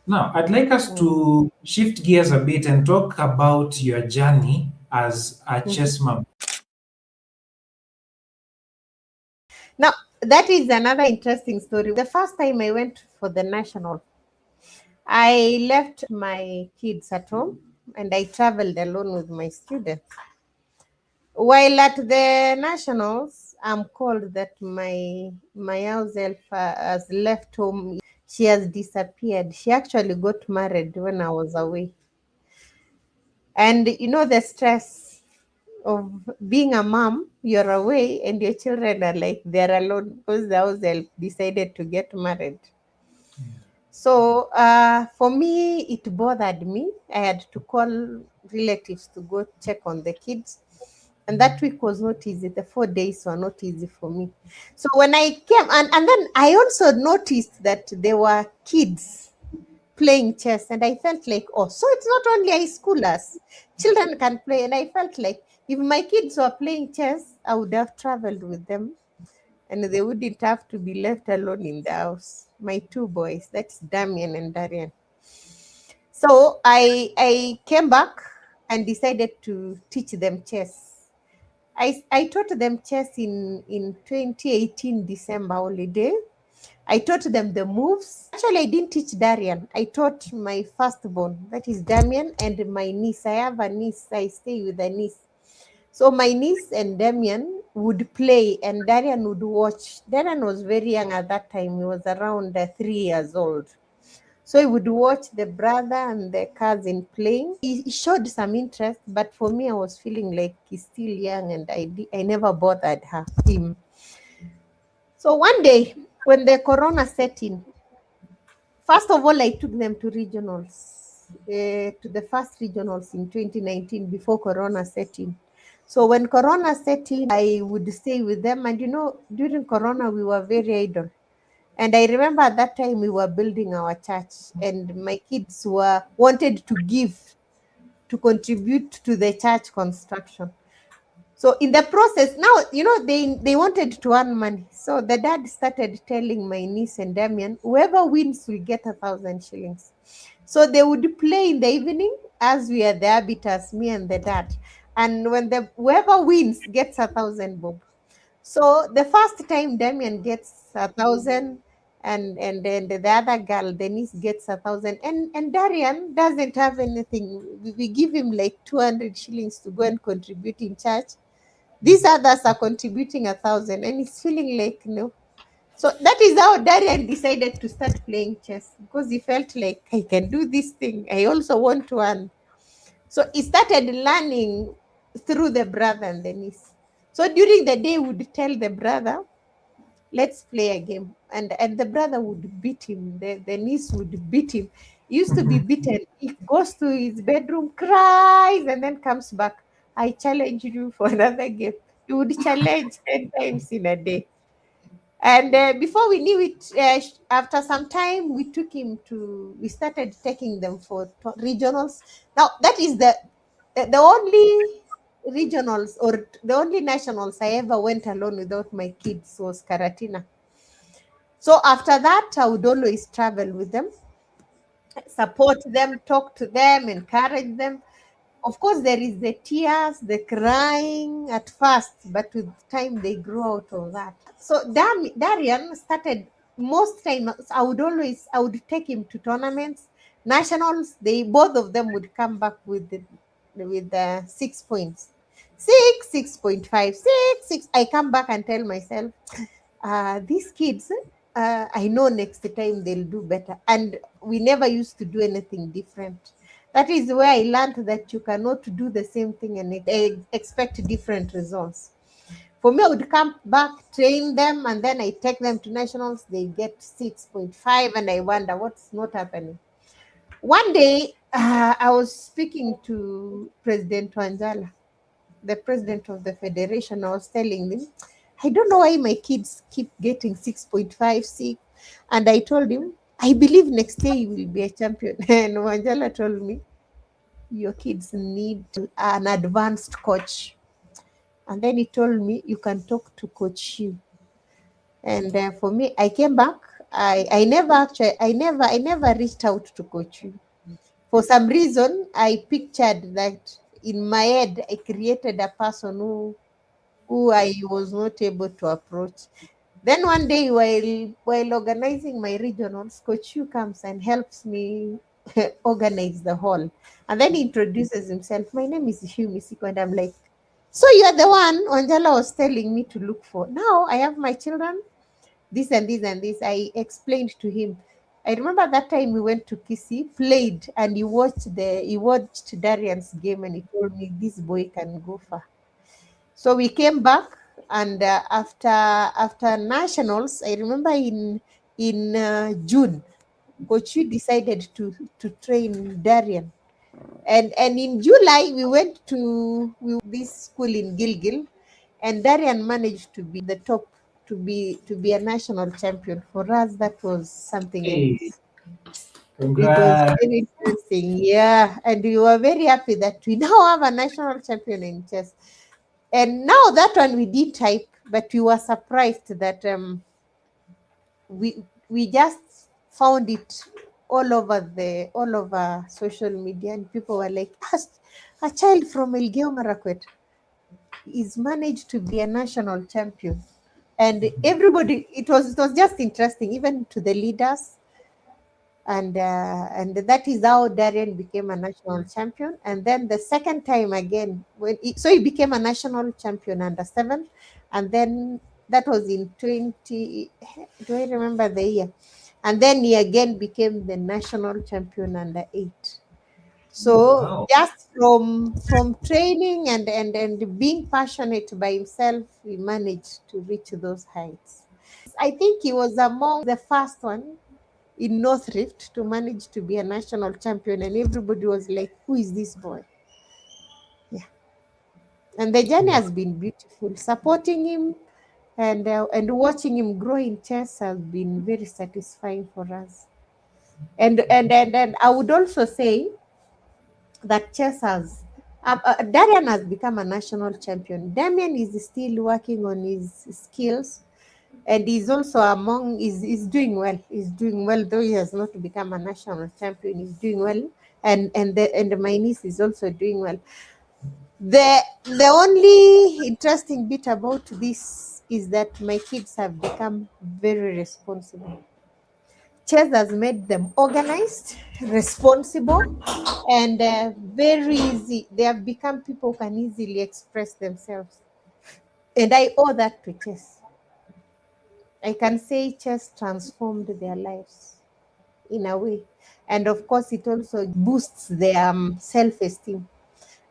Now, I'd like us to shift gears a bit and talk about your journey as a chess mom. Now, that is another interesting story. The first time I went for the national, I left my kids at home and I traveled alone with my students. While at the nationals, I'm called that my house elf has left home. She has disappeared. She actually got married when I was away. And you know the stress of being a mom, you're away and your children are like they're alone because the house elf decided to get married. So for me, it bothered me. I had to call relatives to go check on the kids. And that week was not easy. The 4 days were not easy for me. So when I came, and then I also noticed that there were kids playing chess. And I felt like, oh, so it's not only high schoolers. Children can play. And I felt like if my kids were playing chess, I would have traveled with them and they wouldn't have to be left alone in the house. My two boys, that's Damien and Darian. So I came back and decided to teach them chess. I taught them chess in 2018 December holiday. I taught them the moves. Actually, I didn't teach Darian. I taught my firstborn, that is Damien, and my niece. I have a niece. I stay with a niece. So my niece and Damien would play and Darian would watch. Darian was very young at that time. He was around 3 years old. So he would watch the brother and the cousin playing. He showed some interest, but for me, I was feeling like he's still young and I never bothered him. So one day, when the corona set in, first of all, I took them to regionals, to the first regionals in 2019 before corona set in. So when corona set in, I would stay with them. And you know, during corona, we were very idle. And I remember at that time we were building our church, and my kids wanted to give to contribute to the church construction. So in the process, now you know they wanted to earn money. So the dad started telling my niece and Damien, whoever wins will get 1,000 shillings. So they would play in the evening as we are the arbiters, me and the dad. And when whoever wins gets 1,000 bob. So the first time Damien gets 1,000, and then the other girl, Denise, gets 1,000, and Darian doesn't have anything. We give him like 200 shillings to go and contribute in church. These others are contributing 1,000, and he's feeling like no. So that is how Darian decided to start playing chess because he felt like I can do this thing. I also want to earn. So he started learning through the brother and the niece. So during the day, would tell the brother, let's play a game. And the brother would beat him. The niece would beat him. He used to be beaten. He goes to his bedroom, cries, and then comes back. I challenge you for another game. He would challenge 10 times in a day. And before we knew it, after some time, we started taking them for regionals. Now, that is the only regionals or the only nationals I ever went alone without my kids was Karatina. So after that, I would always travel with them, support them, talk to them, encourage them. Of course, there is the tears, the crying at first, but with time they grow out of that. So Darian started most time. I would take him to tournaments, nationals. They both of them would come back with the 6 points, 6.5, 6. I come back and tell myself, these kids. I know next time they'll do better. And we never used to do anything different. That is where I learned that you cannot do the same thing and expect different results. For me, I would come back, train them, and then I take them to nationals. They get 6.5, and I wonder what's not happening. One day, I was speaking to President Wanjala, the president of the federation. I was telling him, I don't know why my kids keep getting 6.5, 6. And I told him, I believe next year you will be a champion. And Wanjala told me, your kids need an advanced coach. And then he told me, you can talk to Coach Hugh. And for me, I came back. I never reached out to Coach Yu. For some reason, I pictured that in my head. I created a person who I was not able to approach. Then one day, while organizing my regionals, Coach Yu comes and helps me organize the hall, and then he introduces himself. My name is Hugh Misiko, and I'm like, so you're the one Wanjala was telling me to look for. Now I have my children, this and this and this. I explained to him. I remember that time we went to Kisi, played, and he watched Darian's game, and he told me this boy can go far. So we came back, and after nationals, I remember in June, Coach Yu decided to train Darian, and in July we went to this school in Gilgil, and Darian managed to be the top, to be a national champion. For us, that was something Hey, else. It was congrats. very interesting, yeah, and we were very happy that we now have a national champion in chess. And now that one we did type, but we were surprised that we just found it all over social media, and people were like, a child from Elgeyo Marakwet is managed to be a national champion. And everybody, it was just interesting, even to the leaders, and that is how Darren became a national champion. And then the second time again, so he became a national champion under 7, and then that was in 20. Do I remember the year? And then he again became the national champion under 8. So Wow. just from training and being passionate by himself, he managed to reach those heights. I think he was among the first one in North Rift to manage to be a national champion, and everybody was like, "Who is this boy?" Yeah, and the journey Wow. has been beautiful. Supporting him and watching him grow in chess has been very satisfying for us. And I would also say that chess has. Darian has become a national champion. Damian is still working on his skills, and he's also among is doing well. He's doing well, though he has not become a national champion. He's doing well, and my niece is also doing well. The only interesting bit about this is that my kids have become very responsible. Chess has made them organized, responsible, and very easy. They have become people who can easily express themselves, and I owe that to chess. I can say chess transformed their lives in a way. And of course, it also boosts their self esteem,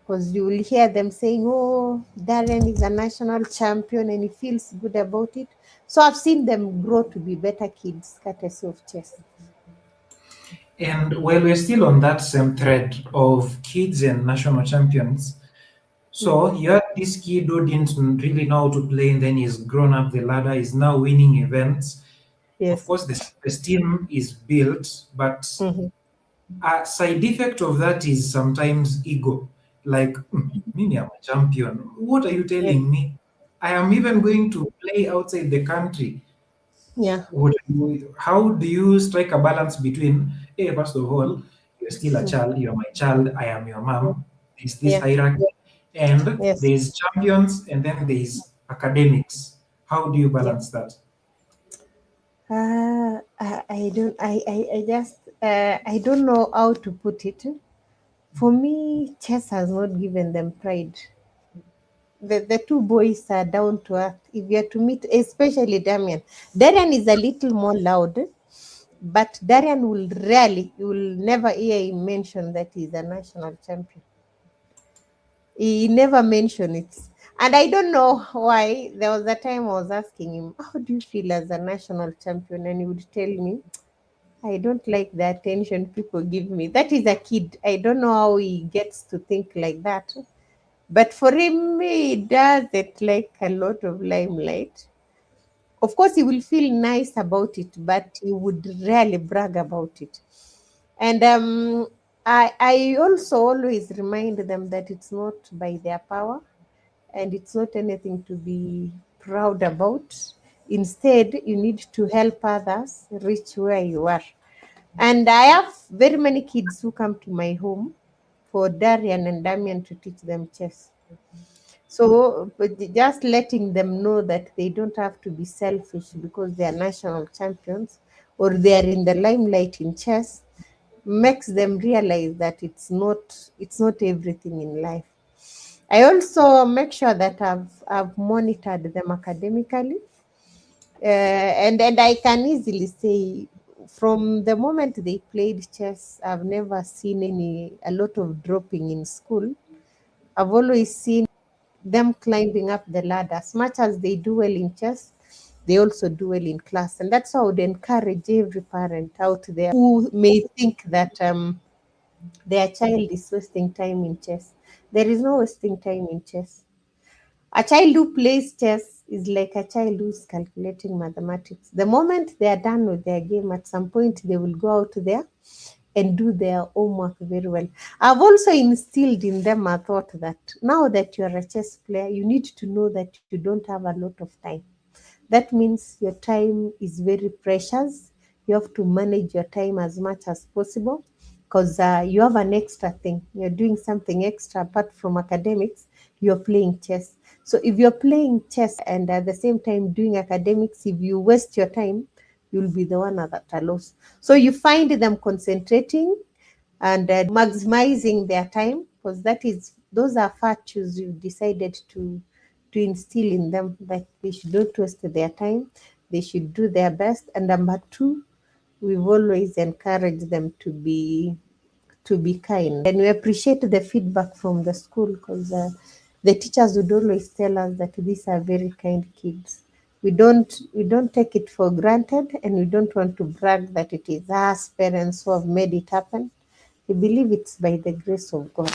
because you will hear them saying, "Oh, Darren is a national champion," and he feels good about it. So I've seen them grow to be better kids, courtesy of chess. And while we're still on that same thread of kids and national champions, Mm. so you had this kid who didn't really know how to play, and then he's grown up the ladder, is now winning events. Of Yes. course, the self-esteem is built, but Hmm. a side effect of that is sometimes ego. Like, Mimi, I'm a champion. What are you Yes. telling me? I am even going to play outside the country. Yeah. How do you strike a balance between, hey, first of all, you're still a child, you're my child, I am your mom. There's this Yeah. hierarchy, and Yes. there's champions, and then there's academics. How do you Yeah. balance that? I don't. I just. I don't know how to put it. For me, chess has not given them pride. The two boys are down to earth. If you are to meet, especially Damian, Darian is a little more loud, but Darian will rarely, you will never hear him mention that he's a national champion. He never mentioned it. And I don't know why. There was a time I was asking him, "How do you feel as a national champion?" And he would tell me, "I don't like the attention people give me." That is a kid. I don't know how he gets to think like that. But for him, he doesn't like a lot of limelight. Of course, he will feel nice about it, but he would rarely brag about it. And I also always remind them that it's not by their power, and it's not anything to be proud about. Instead, you need to help others reach where you are. And I have very many kids who come to my home for Darian and Damian to teach them chess. So, but just letting them know that they don't have to be selfish because they are national champions or they are in the limelight in chess makes them realize that it's not everything in life. I also make sure that I've monitored them academically, and I can easily say from the moment they played chess, I've never seen a lot of dropping in school. I've always seen them climbing up the ladder. As much as they do well in chess, they also do well in class. And that's how I would encourage every parent out there who may think that their child is wasting time in chess. There is no wasting time in chess. A child who plays chess is like a child who's calculating mathematics. The moment they are done with their game, at some point they will go out there and do their homework very well. I've also instilled in them a thought that now that you're a chess player, you need to know that you don't have a lot of time. That means your time is very precious. You have to manage your time as much as possible because you have an extra thing. You're doing something extra apart from academics. You're playing chess. So if you're playing chess and at the same time doing academics, if you waste your time, you'll be the one at a loss. So you find them concentrating and maximizing their time because those are virtues you've decided to instill in them that they should not waste their time, they should do their best. And number two, we've always encouraged them to be kind, and we appreciate the feedback from the school because the teachers would always tell us that these are very kind kids. We don't take it for granted, and we don't want to brag that it is us parents who have made it happen. We believe it's by the grace of God.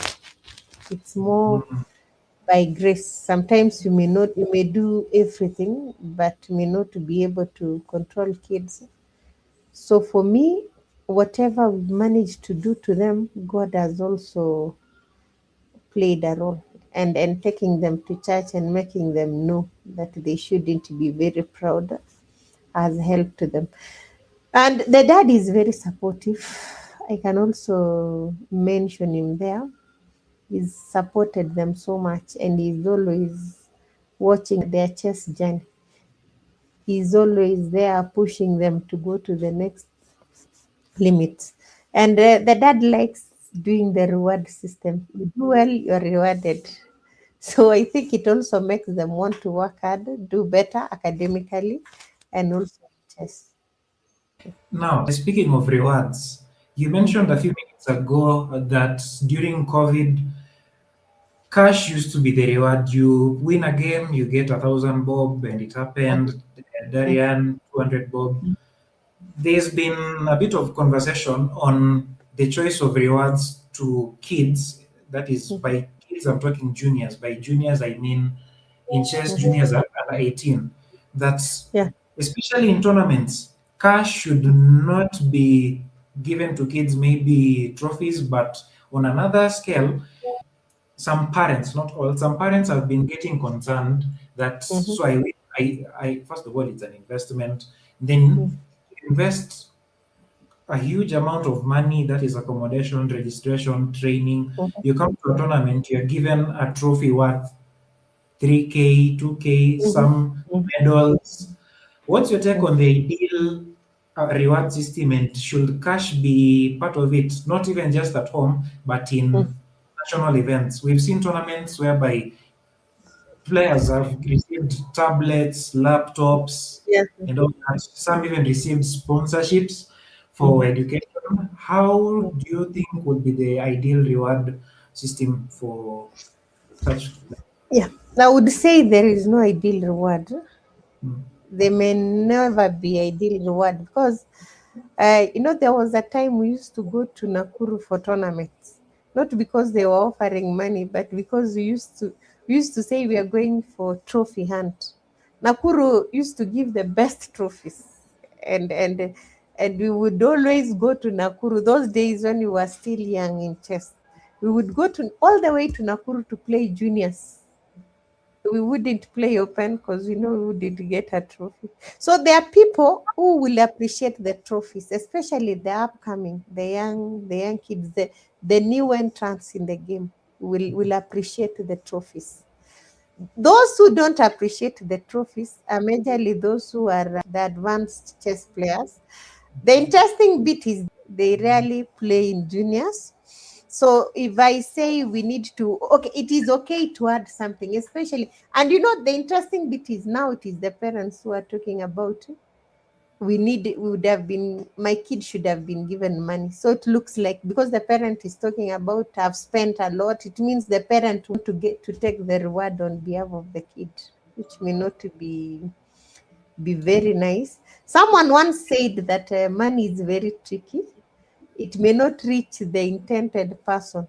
It's more by grace. Sometimes you may do everything, but may not be able to control kids. So for me, whatever we've managed to do to them, God has also played a role, and taking them to church and making them know that they shouldn't be very proud has helped them. And the dad is very supportive. I can also mention him there. He's supported them so much, and he's always watching their chess journey. He's always there pushing them to go to the next limits. And the dad likes doing the reward system. You do well, you're rewarded. So I think it also makes them want to work hard, do better academically, and also in chess. Now, speaking of rewards, you mentioned a few minutes ago that during COVID, cash used to be the reward. You win a game, you get 1,000 bob, and it happened. Darian, 200 bob. There's been a bit of conversation on the choice of rewards to kids. That is, by kids, I'm talking juniors. By juniors, I mean in chess, juniors are under 18. That's Yeah. especially in tournaments. Cash should not be given to kids, maybe trophies, but on another scale, some parents, not all, some parents have been getting concerned that Mhm. so I first of all it's an investment. Then you invest a huge amount of money that is accommodation, registration, training. Mhm. You come to a tournament, you're given a trophy worth 3K, 2K, Mhm. some Mhm. medals. What's your take Mhm. on the ideal reward system, and should cash be part of it, not even just at home, but Mhm. in national events? We've seen tournaments whereby players have received tablets, laptops, Yes. and all that. Some even received sponsorships for Mhm. education. How do you think would be the ideal reward system for such? Yeah. I would say there is no ideal reward. Mm. There may never be ideal reward because there was a time we used to go to Nakuru for tournaments, not because they were offering money, but because we used to say we are going for trophy hunt. Nakuru used to give the best trophies, and we would always go to Nakuru. Those days when we were still young in chess, we would go to all the way to Nakuru to play juniors. we wouldn't play open because we know we wouldn't get a trophy. So there are people who will appreciate the trophies, especially the upcoming, the young kids, the new entrants in the game will appreciate the trophies. Those who don't appreciate the trophies are majorly those who are the advanced chess players. The interesting bit is they rarely play in juniors. So if I say we need to, okay, it is okay to add something, especially, and the interesting bit is now it is the parents who are talking about we would have been, my kid should have been given money. So it looks like because the parent is talking about I've spent a lot, it means the parent want to get to take the reward on behalf of the kid, which may not be very nice. Someone once said that money is very tricky. It may not reach the intended person.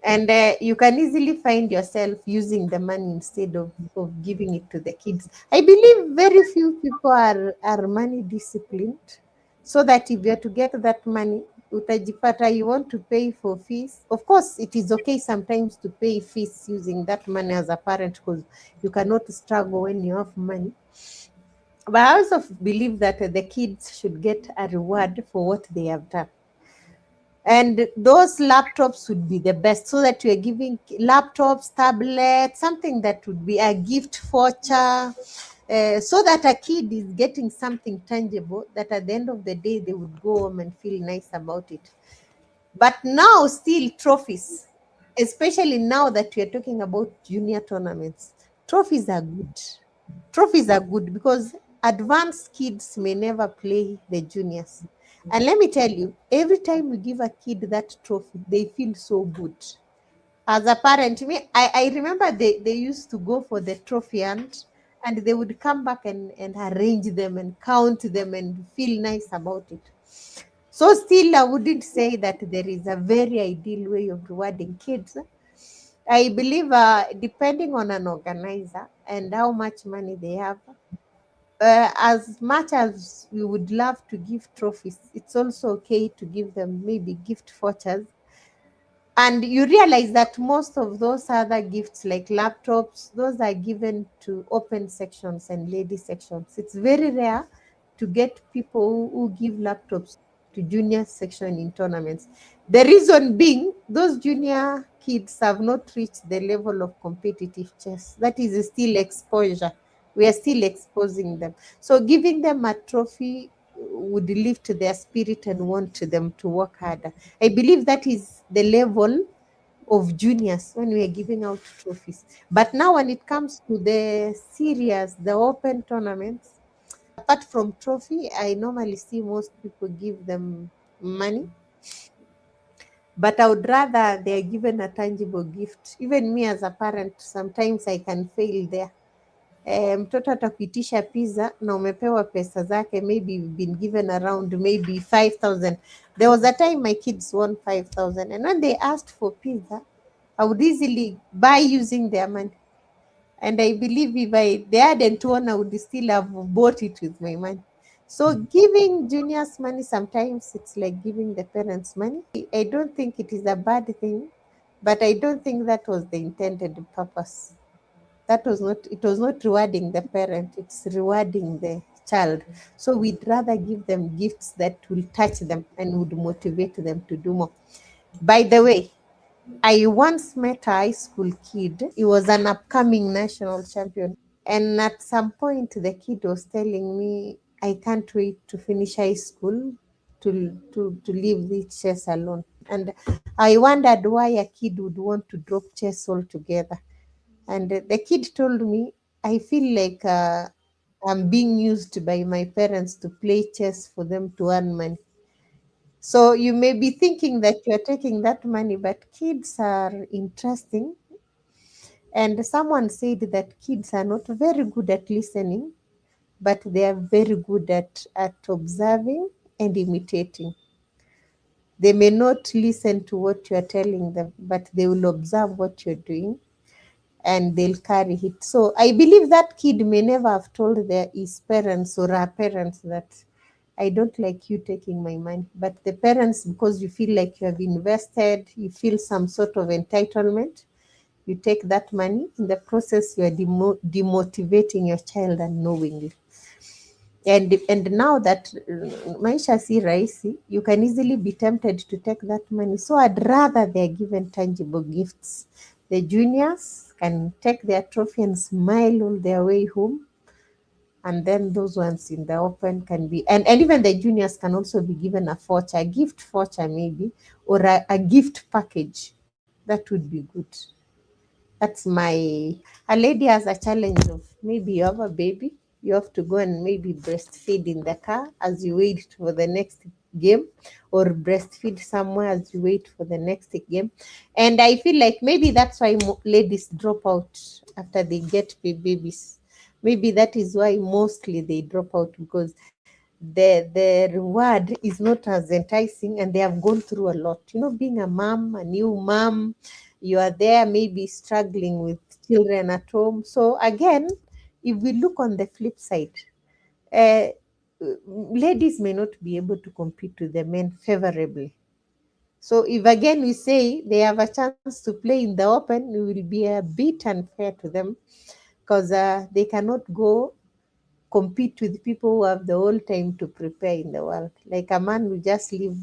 And you can easily find yourself using the money instead of giving it to the kids. I believe very few people are money disciplined, so that if you're to get that money, utajipata you want to pay for fees. Of course, it is okay sometimes to pay fees using that money as a parent because you cannot struggle when you have money. But I also believe that the kids should get a reward for what they have done. And those laptops would be the best, so that you're giving laptops, tablets, something that would be a gift voucher, so that a kid is getting something tangible that at the end of the day they would go home and feel nice about it. But now, still trophies, especially now that we are talking about junior tournaments, trophies are good. Trophies are good because advanced kids may never play the juniors. And let me tell you, every time we give a kid that trophy, they feel so good. As a parent, I remember they used to go for the trophy and they would come back and arrange them and count them and feel nice about it. So still, I wouldn't say that there is a very ideal way of rewarding kids. I believe depending on an organizer and how much money they have, as much as we would love to give trophies, it's also okay to give them maybe gift vouchers. And you realize that most of those other gifts, like laptops, those are given to open sections and lady sections. It's very rare to get people who give laptops to junior section in tournaments. The reason being, those junior kids have not reached the level of competitive chess. That is still exposure. We are still exposing them. So giving them a trophy would lift their spirit and want them to work harder. I believe that is the level of juniors when we are giving out trophies. But now, when it comes to the serious, the open tournaments, apart from trophy, I normally see most people give them money. But I would rather they are given a tangible gift. Even me as a parent, sometimes I can fail there. Mtoto atakuitisha pizza na umepewa pesa zake, maybe you've been given around maybe 5,000. There was a time my kids won 5,000, and when they asked for pizza, I would easily buy using their money. And I believe if they hadn't won, I would still have bought it with my money. So giving juniors money, sometimes it's like giving the parents money. I don't think it is a bad thing, but I don't think that was the intended purpose. That was not, it was not rewarding the parent, it's rewarding the child. So we'd rather give them gifts that will touch them and would motivate them to do more. By the way, I once met a high school kid. He was an upcoming national champion. And at some point, the kid was telling me, I can't wait to finish high school to leave the chess alone. And I wondered why a kid would want to drop chess altogether. And the kid told me, I feel like I'm being used by my parents to play chess for them to earn money. So you may be thinking that you're taking that money, but kids are interesting. And someone said that kids are not very good at listening, but they are very good at observing and imitating. They may not listen to what you are telling them, but they will observe what you're doing and they'll carry it. So I believe that kid may never have told his parents or her parents that I don't like you taking my money. But the parents, because you feel like you have invested, you feel some sort of entitlement, You take that money, in the process, you are demotivating your child unknowingly. And now that maisha si rahisi, you can easily be tempted to take that money. So I'd rather they're given tangible gifts. The juniors can take their trophy and smile all their way home, and then those ones in the open can be, and even the juniors can also be given a voucher, a gift voucher maybe, or a gift package. That would be good. That's my. A lady has a challenge of, maybe you have a baby, you have to go and maybe breastfeed in the car as you wait for the next game, or breastfeed somewhere as you wait for the next game. And I feel like maybe that's why ladies drop out after they get babies. Maybe that is why mostly they drop out, because the reward is not as enticing, and they have gone through a lot. Being a mom, a new mom, you are there maybe struggling with children at home. So again, if we look on the flip side, uh, ladies may not be able to compete with the men favorably. So if again we say they have a chance to play in the open, it will be a bit unfair to them, because they cannot go compete with people who have the whole time to prepare in the world. Like a man will just leave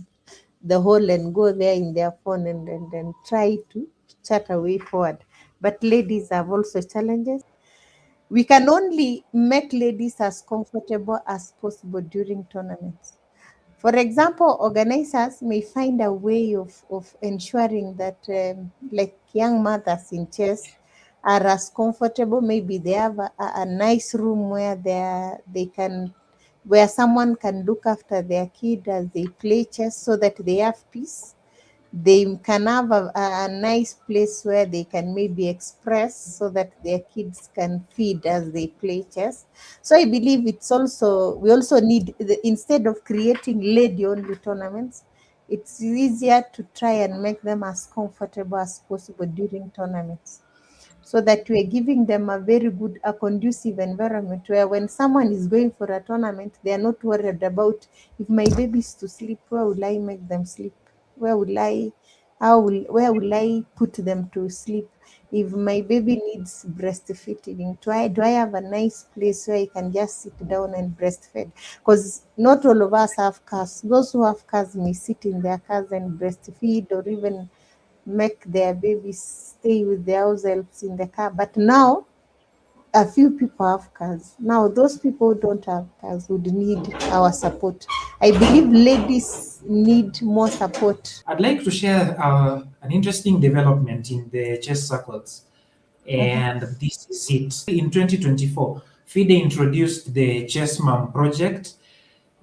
the hall and go there in their phone and try to chat a way forward. But ladies have also challenges. We can only make ladies as comfortable as possible during tournaments. For example, organizers may find a way of ensuring that, like young mothers in chess, are as comfortable. Maybe they have a nice room where they can, where someone can look after their kid as they play chess, so that they have peace. They can have a nice place where they can maybe express, so that their kids can feed as they play chess. So I believe we also need, instead of creating lady only tournaments, it's easier to try and make them as comfortable as possible during tournaments, so that we're giving them a very good, a conducive environment, where when someone is going for a tournament, they are not worried about, if my baby is to sleep, where will I make them sleep? Where will I, where will I put them to sleep? If my baby needs breastfeeding, do I have a nice place where I can just sit down and breastfeed? Because not all of us have cars. Those who have cars may sit in their cars and breastfeed, or even make their babies stay with their house helps in the car. But now, a few people have cars. Now, those people who don't have cars would need our support. I believe ladies need more support. I'd like to share an interesting development in the chess circles, Mhm. and this is it. In 2024, FIDE introduced the Chess Mom Project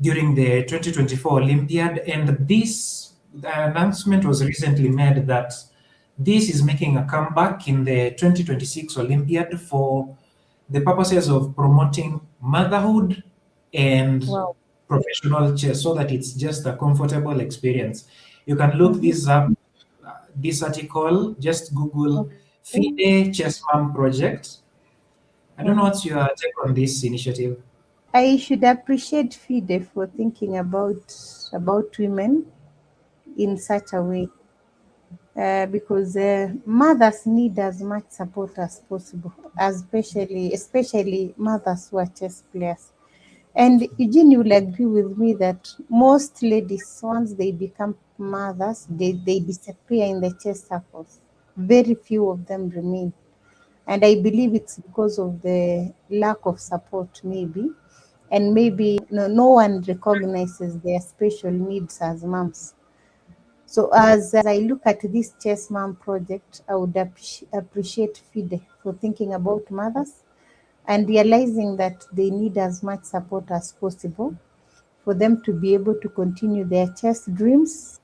during the 2024 Olympiad, and this the announcement was recently made that this is making a comeback in the 2026 Olympiad for the purposes of promoting motherhood and Wow. professional chess, so that it's just a comfortable experience. You can look Mhm. this up, this article, just Google Okay. FIDE Chess Mom Project. I don't know Mhm. what's your take on this initiative. I should appreciate FIDE for thinking about women in such a way, because mothers need as much support as possible, especially mothers who are chess players. And Eugene, you will agree with me that most ladies, once they become mothers, they disappear in the chess circles. Very few of them remain. And I believe it's because of the lack of support, maybe. And maybe no one recognizes their special needs as moms. So as I look at this Chess Mom project, I would appreciate FIDE for thinking about mothers and realizing that they need as much support as possible for them to be able to continue their chess dreams,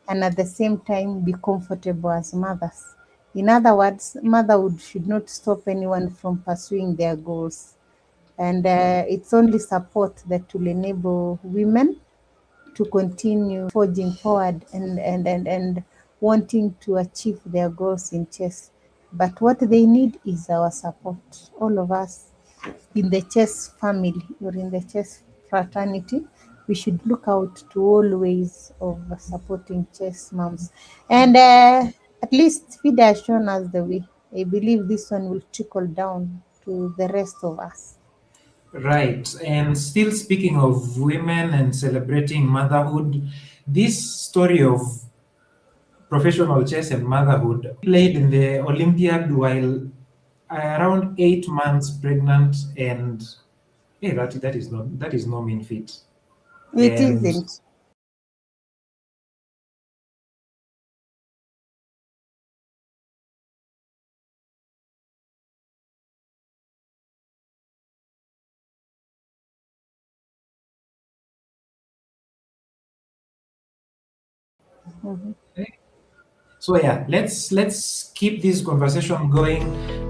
and at the same time be comfortable as mothers. In other words, motherhood should not stop anyone from pursuing their goals. And it's only support that will enable women to continue forging forward and wanting to achieve their goals in chess. But what they need is our support. All of us in the chess family or in the chess fraternity, we should look out to all ways of supporting chess moms. And at least FIDE has shown us the way. I believe this one will trickle down to the rest of us. Right. And still speaking of women and celebrating motherhood, this story of professional chess and motherhood played in the Olympiad while around 8 months pregnant, and hey, that is no mean feat. It And isn't. Mhm. so yeah, let's keep this conversation going.